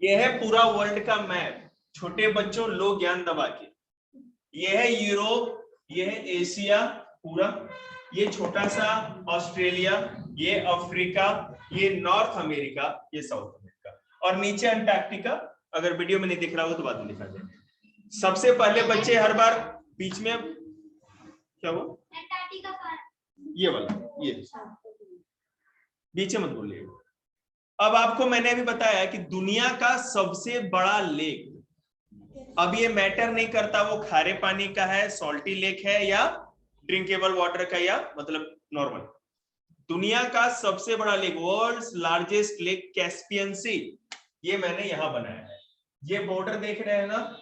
ये है पूरा वर्ल्ड का मैप, छोटे बच्चों लो ज्ञान दबा के। ये है यूरोप, ये है एशिया पूरा, ये छोटा सा ऑस्ट्रेलिया, ये अफ्रीका, ये नॉर्थ अमेरिका, ये साउथ अमेरिका, और नीचे अंटार्कटिका। अगर वीडियो में नहीं दिख रहा हो तो बाद में दिखा देंगे। सबसे पहले बच्चे हर बार बीच में क्या वो ये वाला ये बीच में मत बोलिए। अब आपको मैंने अभी बताया कि दुनिया का सबसे बड़ा लेक, अब ये मैटर नहीं करता वो खारे पानी का है, सॉल्टी लेक है, या ड्रिंकेबल वाटर का, या मतलब नॉर्मल। दुनिया का सबसे बड़ा lake, world's largest lake Caspian sea, ये मैंने यहां बनाया है। ये बॉर्डर देख रहे हैं ना,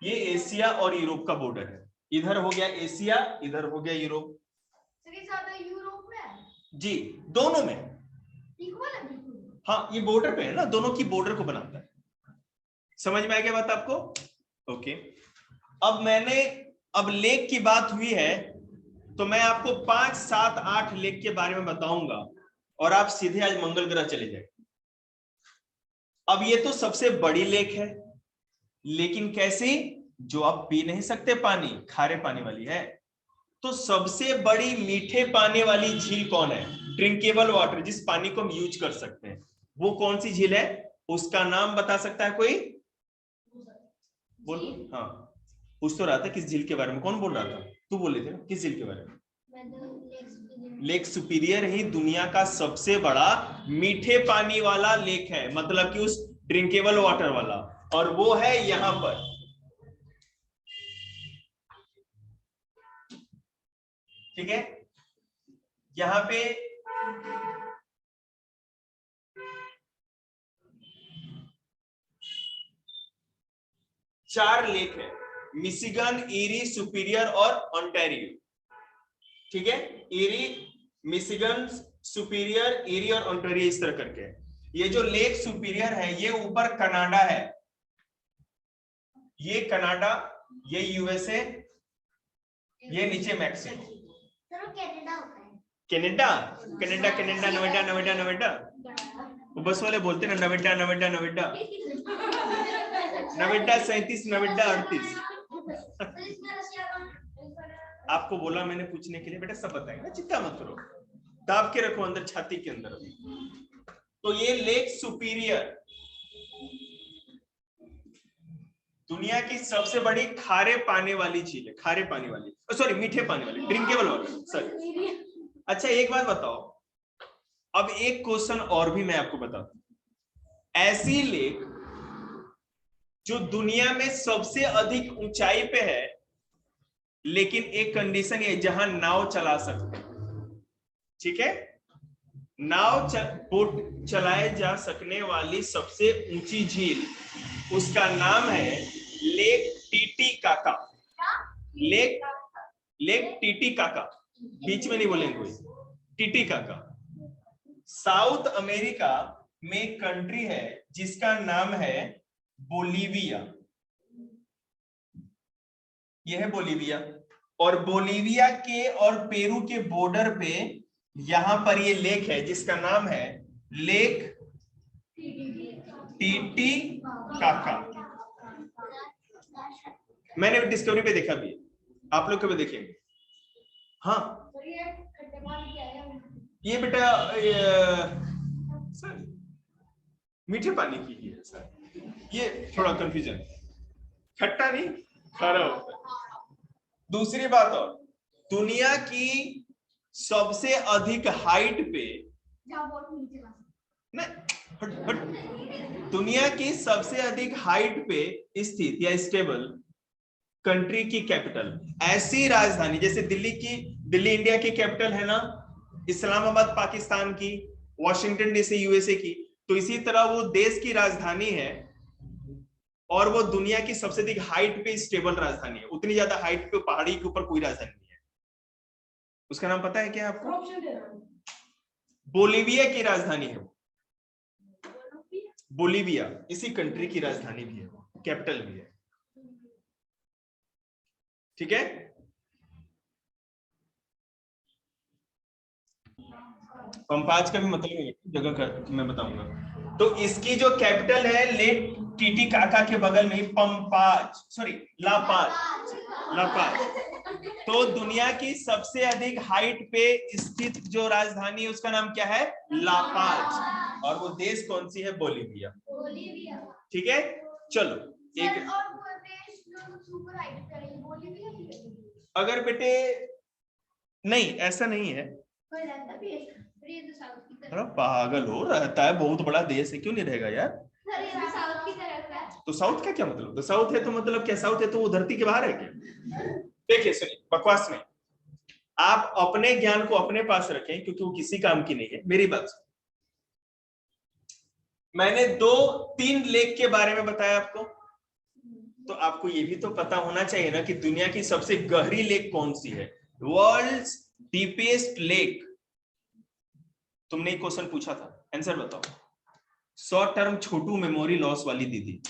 ये एशिया और यूरोप का बॉर्डर है। इधर हो गया एशिया, इधर हो गया यूरोप। यूरोप में जी, दोनों में। हाँ, ये बॉर्डर पे है ना, दोनों की बॉर्डर को बनाता है। समझ में आ गया बात आपको? ओके। अब लेक की बात हुई है तो मैं आपको 5, 7, 8 लेक के बारे में बताऊंगा और आप सीधे आज मंगल ग्रह चले जाए। अब ये तो सबसे बड़ी लेक है, लेकिन कैसी? जो आप पी नहीं सकते पानी, खारे पानी वाली है। तो सबसे बड़ी मीठे पानी वाली झील कौन है? ड्रिंकेबल वाटर, जिस पानी को हम यूज कर सकते हैं, वो कौन सी झील है? उसका नाम बता सकता है कोई? बोलो। हाँ, पूछ तो रहा था किस झील के बारे में। कौन बोल रहा था? तू बोले थे ना, किस झील के बारे में? लेक सुपीरियर ही दुनिया का सबसे बड़ा मीठे पानी वाला लेक है, मतलब कि उस ड्रिंकेबल वाटर वाला, और वो है यहां पर। ठीक है, यहां पे चार लेक है, मिशिगन, ईरी, सुपीरियर और ओंटारियो। ठीक है, ईरी, मिशिगन, सुपीरियर, ईरी और ओंटारियो, इस तरह करके। ये जो लेक सुपीरियर है ये ऊपर कनाडा है, ये कनाडा, ये यूएसए, ये नीचे Mexico. Canada Canada Canada, Noida Noida Noida, बस वाले बोलते ना नोएडा नोएडा नोएडा, नोएडा 37, नोएडा 38। आपको बोला मैंने पूछने के लिए, बेटा सब बताएंगे ना, चिंता मत करो, दाब के रखो अंदर छाती के अंदर। तो ये लेक सुपीरियर दुनिया की सबसे बड़ी खारे पानी वाली झील है, खारे पानी वाली, सॉरी मीठे पानी वाली, ड्रिंकेबल वाटर, सॉरी। अच्छा एक बात बताओ, अब एक क्वेश्चन और भी मैं आपको बताता हूं। ऐसी लेक जो दुनिया में सबसे अधिक ऊंचाई पे है, लेकिन एक कंडीशन है, जहां नाव चला सकते हैं। ठीक है, बोट चलाए जा सकने वाली सबसे ऊंची झील, उसका नाम है लेक टीटीकाका। लेक टीटीकाका, बीच में नहीं बोलेंगे कोई, टीटीकाका। साउथ अमेरिका में एक कंट्री है जिसका नाम है बोलीविया। यह है बोलीविया, और बोलीविया के और पेरू के बॉर्डर पे यहां पर ये लेक है जिसका नाम है लेक टीटीकाका। मैंने डिस्कवरी पे देखा भी, आप लोग कभी देखेंगे? हाँ, ये बेटा सर मीठे पानी की ही है सर, ये थोड़ा कंफ्यूजन, खट्टा नहीं खारा होता है। दूसरी बात, और दुनिया की सबसे अधिक हाइट पे, नहीं हट हट, दुनिया की सबसे अधिक हाइट पे स्थित या स्टेबल कंट्री की कैपिटल, ऐसी राजधानी जैसे दिल्ली इंडिया की कैपिटल है ना, इस्लामाबाद पाकिस्तान की, वॉशिंगटन डीसी यूएसए की, तो इसी तरह वो देश की राजधानी है और वो दुनिया की सबसे अधिक हाइट पे स्टेबल राजधानी है। उतनी ज्यादा हाइट पे पहाड़ी के ऊपर कोई राजधानी नहीं है। उसका नाम पता है क्या आपको? बोलीविया की राजधानी है, बोलीविया इसी कंट्री की राजधानी भी है, कैपिटल भी है। ठीक है, कंपास का भी मतलब है, जगह का मैं बताऊंगा। तो इसकी जो कैपिटल है लेट टीटी काका के बगल में ही ला पाज। तो दुनिया की सबसे अधिक हाइट पे स्थित जो राजधानी है उसका नाम क्या है? ला पाज। और वो देश कौन सी है? बोलीविया। ठीक है, चलो एक अगर बेटे नहीं ऐसा नहीं है, अरे पागल हो, रहता है, बहुत बड़ा देश है, क्यों नहीं रहेगा यार? तो साउथ का क्या मतलब? तो साउथ है तो मतलब क्या? साउथ है तो वो धरती के बाहर है क्या? देखिए सुनिए, बकवास नहीं, आप अपने ज्ञान को अपने पास रखें क्योंकि वो किसी काम की नहीं है। मेरी बात सुन, मैंने 2-3 लेक के बारे में बताया आपको, तो आपको ये भी तो पता होना चाहिए ना कि दुनिया की सबसे गहरी लेक कौन सी है? World's deepest lake. तुमने एक क्वेश्चन पूछा था, आंसर बताओ। शॉर्ट टर्म छोटू मेमोरी लॉस वाली दीदी,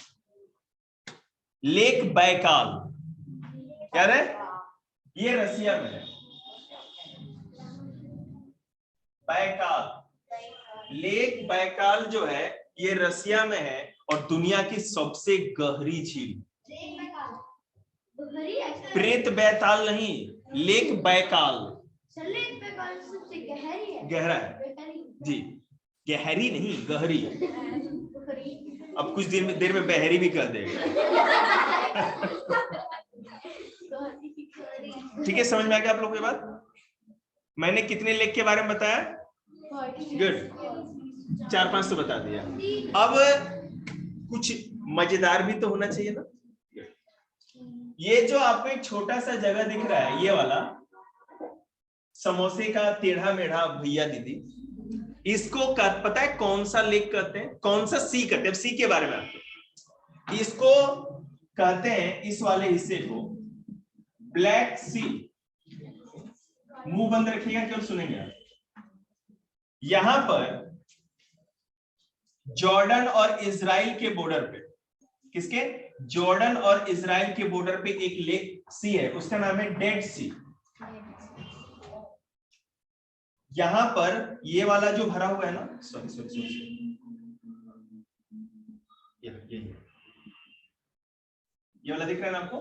लेक बैकाल याद है? ये रसिया में है, बैकाल लेक। बैकाल जो है ये रसिया में है और दुनिया की सबसे गहरी झील। प्रेत बैताल नहीं, लेक बैकाल। गहरा है जी, गहरी नहीं गहरी। अब कुछ देर में बहरी भी कर देगा। ठीक है, समझ में आ गया आप लोगों की बात? मैंने कितने लेक के बारे में बताया? गुड, 4-5 तो बता दिया। अब कुछ मजेदार भी तो होना चाहिए ना। ये जो आपको एक छोटा सा जगह दिख रहा है, ये वाला समोसे का टेढ़ा मेढ़ा भैया दीदी, इसको पता है कौन सा लेक कहते हैं? कौन सा सी कहते हैं? सी के बारे में आपको, इसको कहते हैं, इस वाले हिस्से को ब्लैक सी। मुंह बंद रखिएगा, क्यों सुनेंगे आप। यहां पर जॉर्डन और इजराइल के बॉर्डर पे, किसके? जॉर्डन और इजराइल के बॉर्डर पे एक लेक सी है, उसका नाम है डेड सी। यहां पर ये वाला जो भरा हुआ है ना, सॉरी ये वाला दिख रहा है ना आपको,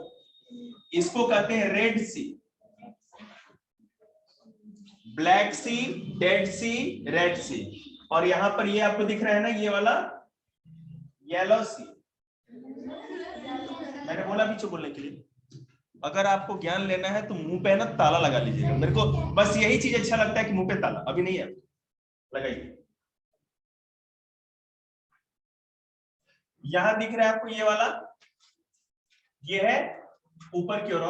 इसको कहते हैं रेड सी। ब्लैक सी, डेड सी, रेड सी। और यहां पर ये आपको दिख रहा है ना, ये वाला येलो सी। मैंने बोला पीछे बोलने के लिए, अगर आपको ज्ञान लेना है तो मुंह पे ना ताला लगा लीजिएगा। मेरे को बस यही चीज अच्छा लगता है कि मुंह पे ताला, अभी नहीं है, लगाइए। यहां दिख रहा है आपको ये वाला, ये है ऊपर की ओर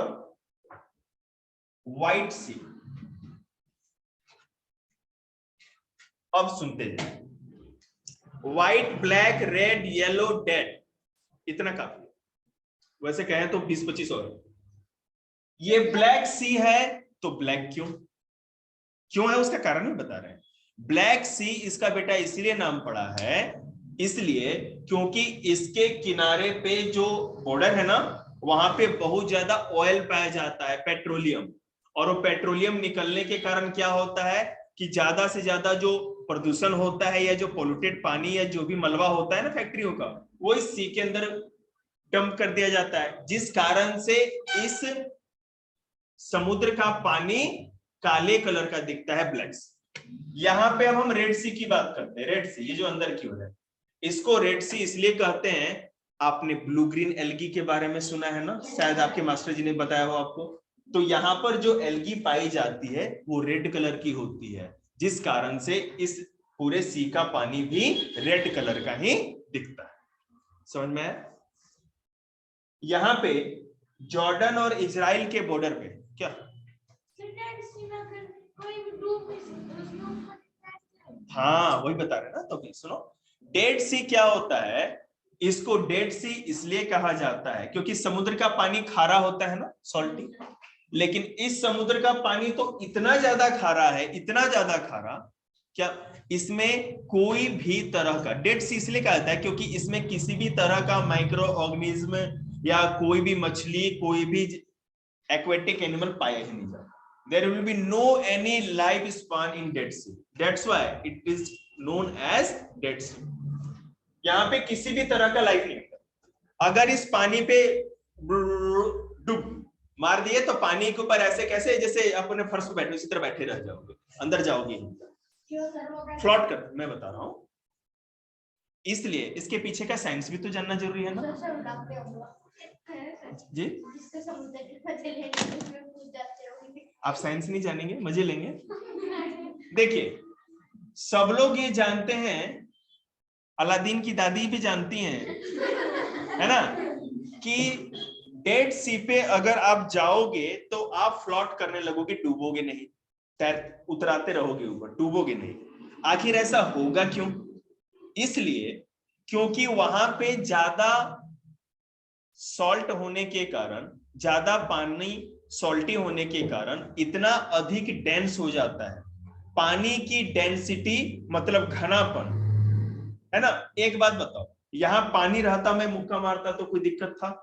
व्हाइट सी। अब सुनते हैं, white, black, red, yellow, dead, इतना काफी है। वैसे कहें तो 20-25 और। ये ब्लैक सी है, तो ब्लैक क्यों है उसका कारण भी बता रहे हैं। ब्लैक सी इसका बेटा इसलिए नाम पड़ा है, इसलिए क्योंकि इसके किनारे पे जो बॉर्डर है ना, वहां पे बहुत ज्यादा ऑयल पाया जाता है, पेट्रोलियम। और वो पेट्रोलियम निकलने के कारण क्या होता है कि ज्यादा से ज्यादा जो प्रदूषण होता है या जो पोल्यूटेड पानी या जो भी मलबा होता है ना फैक्ट्रियों का, वो इस सी के अंदर डंप कर दिया जाता है, जिस कारण से इस समुद्र का पानी काले कलर का दिखता है, ब्लैक। यहां पे अब हम रेड सी की बात करते हैं। रेड सी, ये जो अंदर की ओर है, इसको रेड सी इसलिए कहते हैं, आपने ब्लू ग्रीन एल्गी के बारे में सुना है ना, शायद आपके मास्टर जी ने बताया हो आपको। तो यहाँ पर जो एल्गी पाई जाती है वो रेड कलर की होती है, जिस कारण से इस पूरे सी का पानी भी रेड कलर का ही दिखता है। समझ में आया? यहाँ पे जॉर्डन और इजराइल के बॉर्डर पे क्या, हाँ वही बता रहे ना। तो सुनो, डेड सी क्या होता है, इसको डेड सी इसलिए कहा जाता है क्योंकि समुद्र का पानी खारा होता है ना, सॉल्टी। लेकिन इस समुद्र का पानी तो इतना ज्यादा खारा है, इतना ज्यादा खारा, क्या इसमें कोई भी तरह का, डेड सी इसलिए कहा जाता है क्योंकि इसमें किसी भी तरह का माइक्रो ऑर्गेनिज्म या कोई भी मछली, कोई भी एक्वेटिक एनिमल पाया ही नहीं जाता। There will be no any life span in Dead Sea. That's why it is known as Dead Sea. यहाँ पे किसी भी तरह का लाइफ नहीं होता। अगर इस पानी पे डुब मार दिए तो पानी के ऊपर ऐसे कैसे, जैसे अपने फर्श पे बैठे उसी तरह बैठे रह जाओगे, अंदर जाओगे, फ्लोट कर, मैं बता रहा हूँ। इसलिए इसके पीछे का साइंस भी तो जानना जरूरी है ना जी। आप साइंस नहीं जानेंगे, मजे लेंगे। देखिए सब लोग ये जानते हैं, अलादीन की दादी भी जानती हैं, है ना, कि डेड सी पे अगर आप जाओगे तो आप फ्लोट करने लगोगे, डूबोगे नहीं, तैर उतराते रहोगे ऊपर, डूबोगे नहीं। आखिर ऐसा होगा क्यों? इसलिए क्योंकि वहां पे ज्यादा सॉल्ट होने के कारण, ज्यादा पानी सॉल्टी होने के कारण इतना अधिक डेंस हो जाता है। पानी की डेंसिटी मतलब घनापन, है ना। एक बात बताओ, यहाँ पानी रहता मैं मुक्का मारता तो कोई दिक्कत था?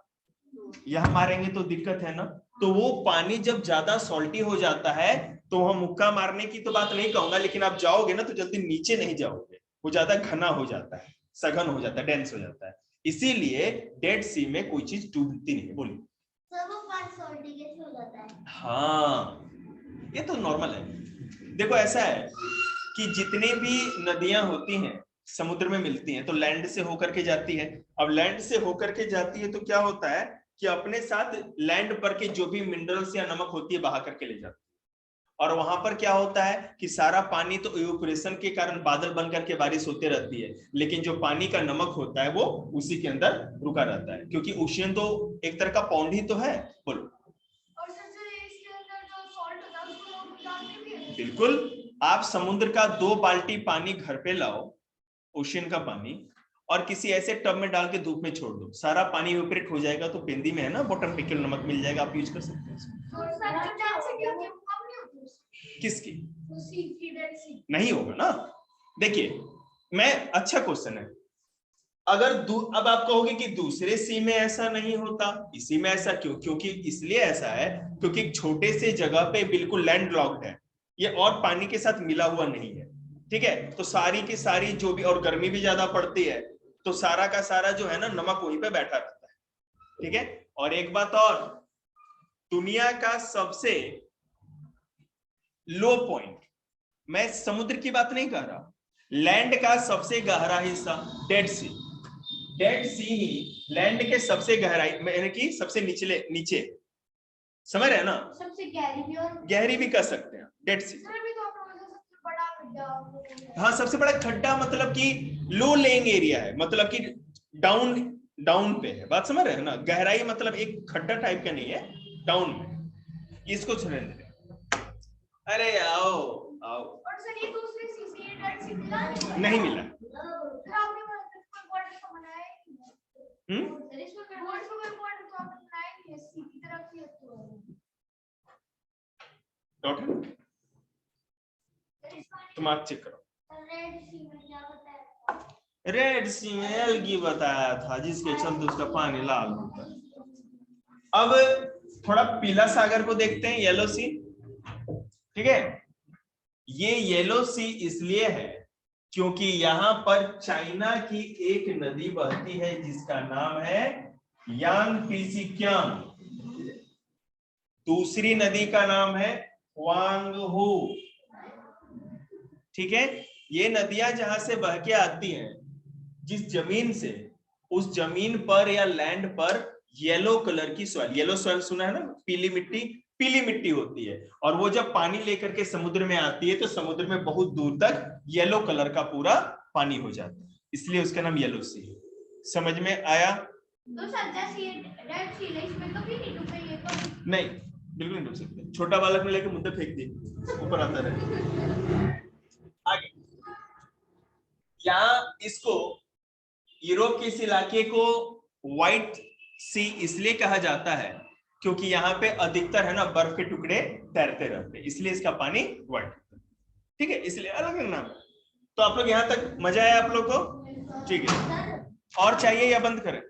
यहाँ मारेंगे तो दिक्कत है ना। तो वो पानी जब ज्यादा सॉल्टी हो जाता है तो वहां मुक्का मारने की तो बात नहीं कहूंगा, लेकिन आप जाओगे ना तो जल्दी नीचे नहीं जाओगे, वो ज्यादा घना हो जाता है, सघन हो जाता है, डेंस हो जाता है। इसीलिए डेड सी में कोई चीज डूबती नहीं। बोलिए हाँ, ये तो नॉर्मल है। देखो ऐसा है कि जितने भी नदियां होती हैं समुद्र में मिलती हैं तो लैंड से होकर के जाती है। अब लैंड से होकर के जाती है तो क्या होता है कि अपने साथ लैंड पर के जो भी मिनरल्स या नमक होती है बहा करके ले जाती है। और वहां पर क्या होता है कि सारा पानी तो इवेपोरेशन के कारण बादल बन करके बारिश होते रहती है, लेकिन जो पानी का नमक होता है वो उसी के अंदर रुका रहता है, क्योंकि ओशियन तो एक तरह का पॉन्ड ही तो है। बोलो। बिल्कुल, आप समुद्र का 2 बाल्टी पानी घर पे लाओ, ओशियन का पानी, और किसी ऐसे टब में डाल के धूप में छोड़ दो, सारा पानी इवेपोरेट हो जाएगा। तो पेंदी में है ना बॉटम पिकल नमक मिल जाएगा, आप यूज कर सकते हैं। किसकी? नहीं होगा ना। देखिए मैं, अच्छा क्वेश्चन है। अगर अब आप कहोगे कि दूसरे सी में ऐसा नहीं होता, इसी में ऐसा क्यों? क्योंकि इसलिए ऐसा है क्योंकि एक छोटे से जगह पे बिल्कुल लैंड लॉक्ड है ये, और पानी के साथ मिला हुआ नहीं है, ठीक है। तो सारी की सारी जो भी, और गर्मी भी ज्यादा पड़ती है तो सारा का सारा जो है ना नमक वहीं पे बैठा रहता है, ठीक है। और एक बात और, दुनिया का सबसे लो पॉइंट, मैं समुद्र की बात नहीं कर रहा, लैंड का सबसे गहरा हिस्सा डेड सी। डेड सी ही लैंड के सबसे गहराई, मैंने की सबसे निचले नीचे, समझ रहे हैं ना। सबसे गहरी भी, और गहरी भी कह सकते हैं डेड सी। हाँ सबसे बड़ा खड्डा मतलब कि लो लेइंग एरिया है, मतलब कि डाउन डाउन पे है, बात समझ रहे हैं ना। गहराई मतलब एक खड्डा टाइप का नहीं है, डाउन में। इसको छोड़ने दे। अरे आओ आओ। और सर ये दूसरे सीसी डेड सी मिला नहीं मिला। तुम आप चेक करो। रेड सी में एल्गी बताया था जिसके चलते उसका पानी लाल होता है। अब थोड़ा पीला सागर को देखते हैं, येलो सी, ठीक है। ये येलो सी इसलिए है क्योंकि यहां पर चाइना की एक नदी बहती है जिसका नाम है यांगफिसिक्यांग, दूसरी नदी का नाम है हुआंगहू, ठीक है। ये नदियां जहां से बह के आती हैं जिस जमीन से, उस जमीन पर या लैंड पर येलो कलर की सॉइल, येलो सॉइल सुना है ना, पीली मिट्टी, पीली मिट्टी होती है। और वो जब पानी लेकर के समुद्र में आती है तो समुद्र में बहुत दूर तक येलो कलर का पूरा पानी हो जाता है, इसलिए उसका नाम येलो सी है। समझ में आया? तो रेड सी इसमें तो भी नहीं डूबेंगे तो? नहीं, बिल्कुल नहीं डूब सकते। छोटा बालक ने लेके मुद्दे फेंक दिए, ऊपर आता रहे। आगे यहाँ इसको, यूरोप के इस इलाके को व्हाइट सी इसलिए कहा जाता है क्योंकि यहाँ पे अधिकतर है ना बर्फ के टुकड़े तैरते रहते हैं, इसलिए इसका पानी व्हाइट, ठीक है, इसलिए अलग अलग नाम है। तो आप लोग यहाँ तक मजा आया आप लोग को? ठीक है, और चाहिए या बंद करें?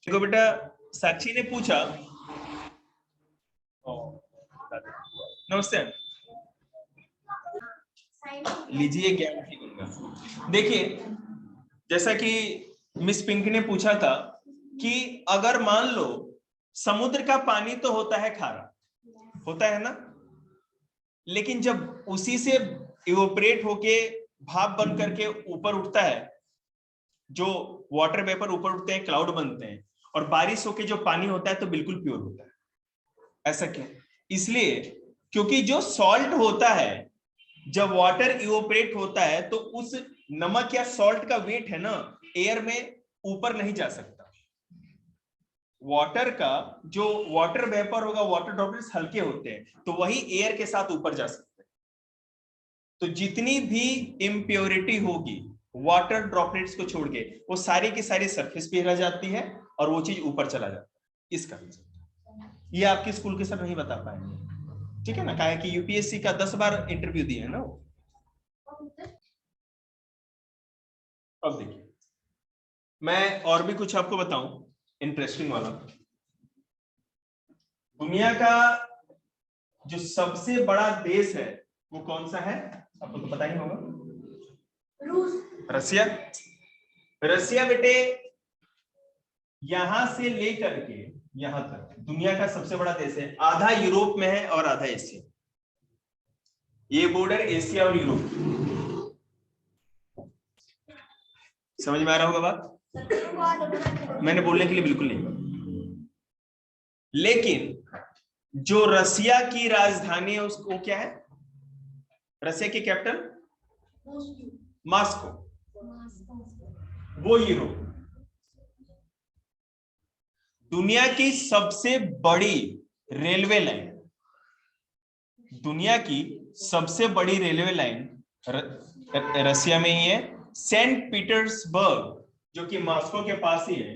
देखो बेटा, साक्षी ने पूछा, नमस्ते, लीजिए ज्ञान की गंगा। देखिए, जैसा कि मिस पिंक ने पूछा था कि अगर मान लो समुद्र का पानी तो होता है खारा, होता है ना, लेकिन जब उसी से इवोपरेट होके भाप बन करके ऊपर उठता है, जो वाटर वेपर ऊपर उठते हैं, क्लाउड बनते हैं, और बारिश होके जो पानी होता है तो बिल्कुल प्योर होता है। ऐसा क्यों? इसलिए क्योंकि जो सॉल्ट होता है, जब वाटर इवोपरेट होता है तो उस नमक या सॉल्ट का वेट है ना, एयर में ऊपर नहीं जा सकता। वाटर का जो वाटर वेपर होगा, वाटर ड्रॉपलेट्स हल्के होते हैं, तो वही एयर के साथ ऊपर जा सकते हैं। तो जितनी भी इम्प्योरिटी होगी वाटर ड्रॉपलेट्स को छोड़ के, वो सारी की सारी सरफेस पे रह जाती है और वो चीज ऊपर चला जाता है। इसका ये आपके स्कूल के सर नहीं बता पाएंगे, ठीक है ना, कहा कि यूपीएससी का 10 बार इंटरव्यू दिए है ना। अब देखिए, मैं और भी कुछ आपको बताऊं इंटरेस्टिंग वाला। दुनिया का जो सबसे बड़ा देश है वो कौन सा है, आपको तो पता ही होगा, रूस, रसिया। रसिया बेटे यहां से लेकर के यहां तक दुनिया का सबसे बड़ा देश है। आधा यूरोप में है और आधा एशिया। ये बॉर्डर एशिया और यूरोप, समझ में आ रहा होगा बात? मैंने बोलने के लिए बिल्कुल नहीं। लेकिन जो रसिया की राजधानी है उसको क्या है, रसिया की कैपिटल मॉस्को, वो यूरोप। दुनिया की सबसे बड़ी रेलवे लाइन, दुनिया की सबसे बड़ी रेलवे लाइन रसिया में ही है। सेंट पीटर्सबर्ग जो कि मॉस्को के पास ही है,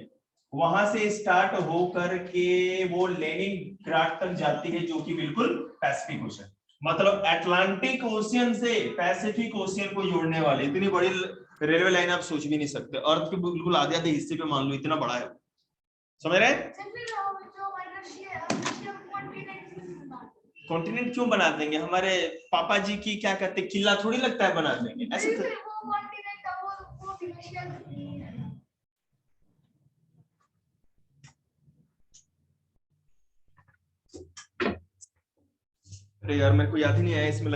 वहां से स्टार्ट होकर के वो लेनिनग्राड तक जाती है, जो कि बिल्कुल पैसिफिक ओशन, मतलब अटलांटिक ओशियन से पैसिफिक ओशियन को जोड़ने वाली इतनी बड़ी रेलवे लाइन आप सोच भी नहीं सकते। अर्थ के बिल्कुल आधे आधे हिस्से पे मान लो इतना बड़ा है, समझ रहे हैं? कॉन्टिनेंट क्यों बना देंगे? हमारे पापा जी की क्या कहते, किला थोड़ी लगता है बना देंगे ऐसे तो। अरे यार मेरे को याद ही नहीं आया इसमें।